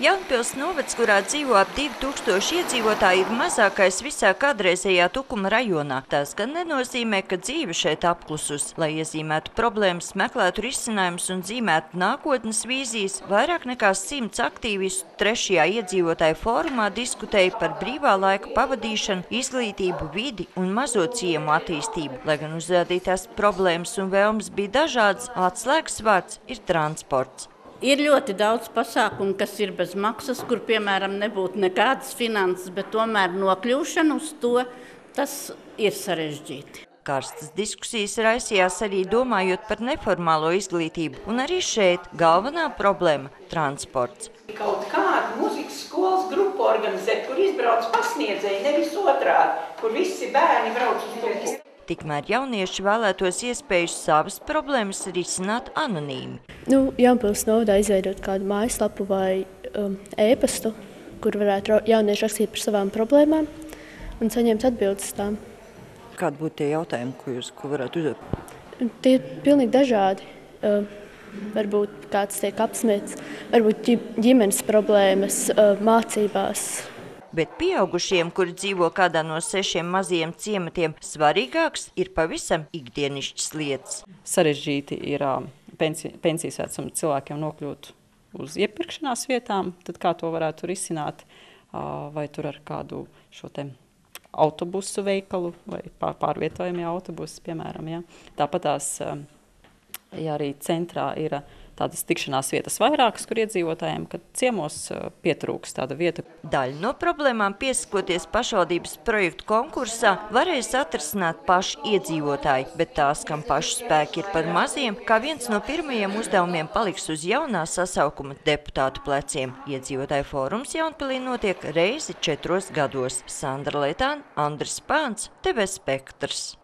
Jaunpils novads, kurā dzīvo ap 2000 iedzīvotāji, ir mazākais visā kādreizējā Tukuma rajonā. Tas gan nenozīmē, ka dzīve šeit apklusus. Lai iezīmētu problēmas, meklētu risinājumus un zīmētu nākotnes vīzijas, vairāk nekā 100 aktīvistu 3. iedzīvotāju fórumā diskutēja par brīvā laika pavadīšanu, izglītību, vidi un mazo ciemu attīstību. Lai gan uzrādītās problēmas un vēlmes bija dažādas, atslēgas vārds ir transports. Ir ļoti daudz pasākumu, kas ir bez maksas, kur, piemēram, nebūtu nekādas finanses, bet tomēr nokļūšana uz to, tas ir sarežģīti. Karstas diskusijas raisījās arī domājot par neformālo izglītību, un arī šeit galvenā problēma – transports. Kaut kādu muzikas skolas grupu organizēt, kur izbrauc pasniedzēji, nevis otrādi, kur visi bērni brauc uz Tukumu. Tikmēr jaunieši vēlētos iespējas savas problēmas risināt anonīmi. Jaunpils novadā izveidot kādu mājaslapu vai e-pastu, kur varētu jaunieši rakstīt par savām problēmām un saņemt atbildes tām. Kādi būtu tie jautājumi, ko varētu uzdot? Tie ir pilnīgi dažādi. Varbūt kāds tiek apsmiets, varbūt ģimenes problēmas, mācībās. Bet pieaugušiem, kuri dzīvo kādā no 6 mazajiem ciematiem, svarīgāks ir pavisam ikdienišķas lietas. Sarežģīti ir pensijas vecuma cilvēkiem nokļūt uz iepirkšanās vietām, tad kā to varētu risināt, vai tur ar kādu šo te autobusu veikalu vai pārvietojamie autobusi, piemēram. Ja. Tāpat tās, ja arī centrā ir tādas tikšanās vietas vairākas, kur iedzīvotājiem, kad ciemos pietrūks tāda vieta. Daļu no problēmām, piesakoties pašvaldības projektu konkursā, varēs atrisināt paši iedzīvotāji, bet tās, kam pašu spēki ir par maziem, kā viens no pirmajiem uzdevumiem paliks uz jaunā sasaukuma deputātu pleciem. Iedzīvotāju fórums Jaunpilī notiek reizi 4 gados. Sandra Letāna, Andris Pāns, TV Spektrs.